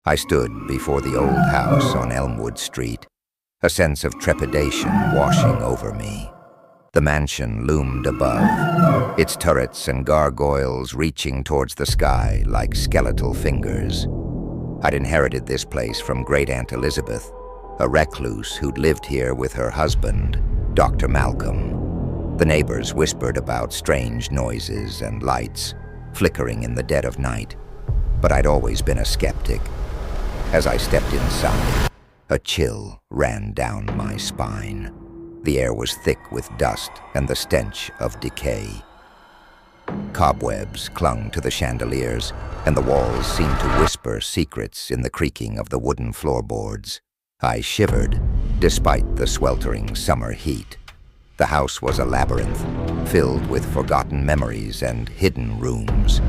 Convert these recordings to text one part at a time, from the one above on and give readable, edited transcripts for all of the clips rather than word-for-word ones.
I stood before the old house on Elmwood Street, a sense of trepidation washing over me. The mansion loomed above, its turrets and gargoyles reaching towards the sky like skeletal fingers. I'd inherited this place from Great-Aunt Elizabeth, a recluse who'd lived here with her husband, Dr. Malcolm. The neighbors whispered about strange noises and lights flickering in the dead of night, but I'd always been a skeptic. As I stepped inside, a chill ran down my spine. The air was thick with dust and the stench of decay. Cobwebs clung to the chandeliers, and the walls seemed to whisper secrets in the creaking of the wooden floorboards. I shivered, despite the sweltering summer heat. The house was a labyrinth, filled with forgotten memories and hidden rooms.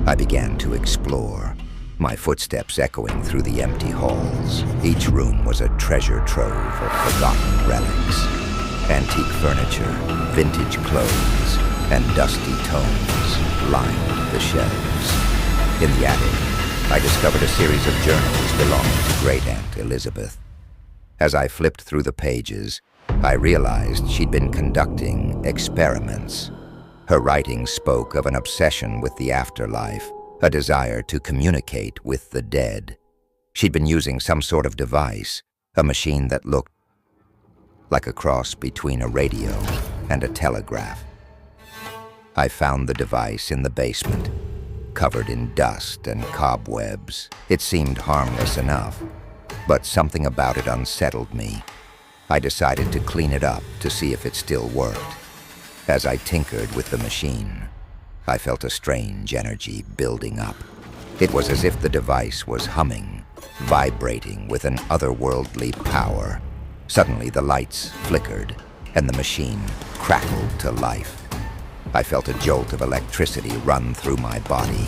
I began to explore, my footsteps echoing through the empty halls. Each room was a treasure trove of forgotten relics. Antique furniture, vintage clothes, and dusty tomes lined the shelves. In the attic, I discovered a series of journals belonging to Great-Aunt Elizabeth. As I flipped through the pages, I realized she'd been conducting experiments. Her writing spoke of an obsession with the afterlife, a desire to communicate with the dead. She'd been using some sort of device, a machine that looked like a cross between a radio and a telegraph. I found the device in the basement, covered in dust and cobwebs. It seemed harmless enough, but something about it unsettled me. I decided to clean it up to see if it still worked. As I tinkered with the machine, I felt a strange energy building up. It was as if the device was humming, vibrating with an otherworldly power. Suddenly, the lights flickered, and the machine crackled to life. I felt a jolt of electricity run through my body.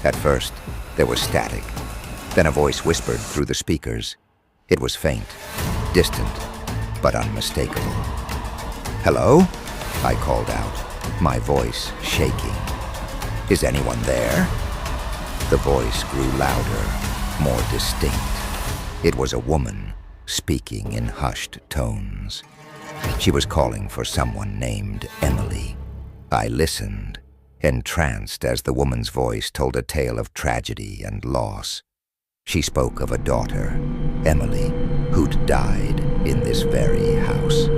At first, there was static. Then a voice whispered through the speakers. It was faint, distant, but unmistakable. "Hello?" I called out, my voice shaking. "Is anyone there?" The voice grew louder, more distinct. It was a woman, speaking in hushed tones. She was calling for someone named Emily. I listened, entranced as the woman's voice told a tale of tragedy and loss. She spoke of a daughter, Emily, who'd died in this very house.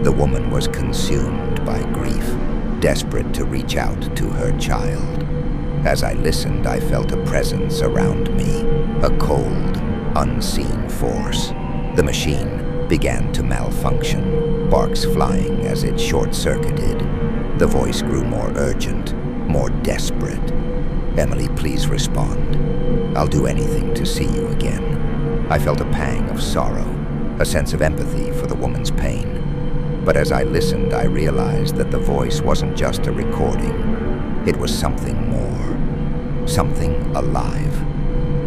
The woman was consumed by grief, desperate to reach out to her child. As I listened, I felt a presence around me, a cold, unseen force. The machine began to malfunction, sparks flying as it short-circuited. The voice grew more urgent, more desperate. "Emily, please respond. I'll do anything to see you again." I felt a pang of sorrow, a sense of empathy for the woman's pain. But as I listened, I realized that the voice wasn't just a recording. It was something more, something alive.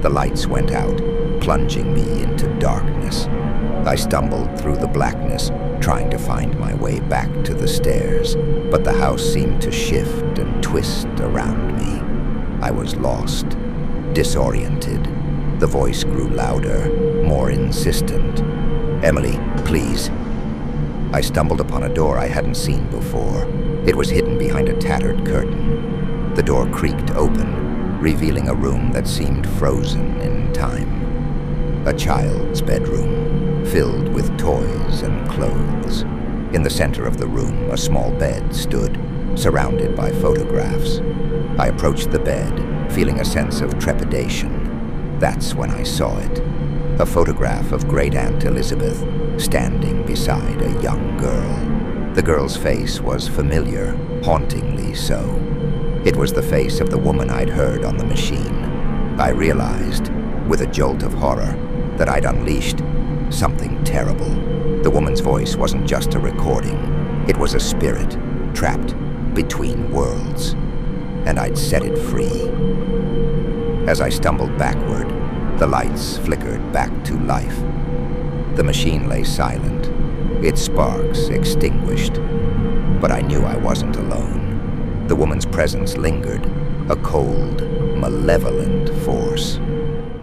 The lights went out, plunging me into darkness. I stumbled through the blackness, trying to find my way back to the stairs, but the house seemed to shift and twist around me. I was lost, disoriented. The voice grew louder, more insistent. "Emily, please." I stumbled upon a door I hadn't seen before. It was hidden behind a tattered curtain. The door creaked open, revealing a room that seemed frozen in time. A child's bedroom, filled with toys and clothes. In the center of the room, a small bed stood, surrounded by photographs. I approached the bed, feeling a sense of trepidation. That's when I saw it. A photograph of Great-Aunt Elizabeth, standing beside a young girl. The girl's face was familiar, hauntingly so. It was the face of the woman I'd heard on the machine. I realized, with a jolt of horror, that I'd unleashed something terrible. The woman's voice wasn't just a recording. It was a spirit, trapped between worlds. And I'd set it free. As I stumbled backward, the lights flickered back to life. The machine lay silent, its sparks extinguished. But I knew I wasn't alone. The woman's presence lingered, a cold, malevolent force.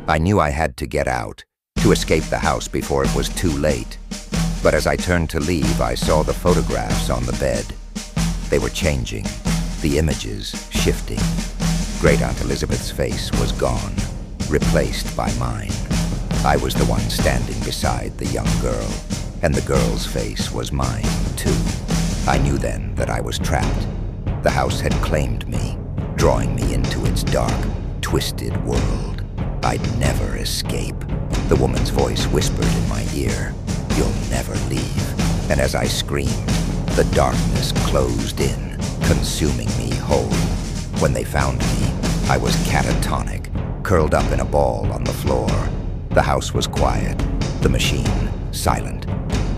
I knew I had to get out, to escape the house before it was too late. But as I turned to leave, I saw the photographs on the bed. They were changing, the images shifting. Great Aunt Elizabeth's face was gone, replaced by mine. I was the one standing beside the young girl, and the girl's face was mine, too. I knew then that I was trapped. The house had claimed me, drawing me into its dark, twisted world. I'd never escape. The woman's voice whispered in my ear, "You'll never leave." And as I screamed, the darkness closed in, consuming me whole. When they found me, I was catatonic, curled up in a ball on the floor. The house was quiet, the machine silent.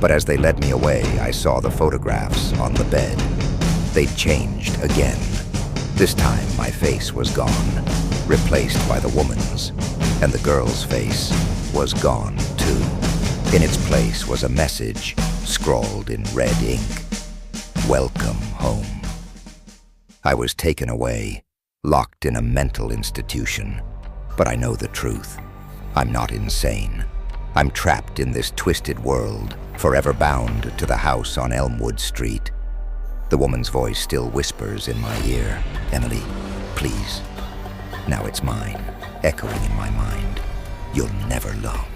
But as they led me away, I saw the photographs on the bed. They'd changed again. This time my face was gone, replaced by the woman's, and the girl's face was gone too. In its place was a message scrawled in red ink. "Welcome home." I was taken away, locked in a mental institution. But I know the truth. I'm not insane. I'm trapped in this twisted world, forever bound to the house on Elmwood Street. The woman's voice still whispers in my ear, "Emily, please." Now it's mine, echoing in my mind. "You'll never love."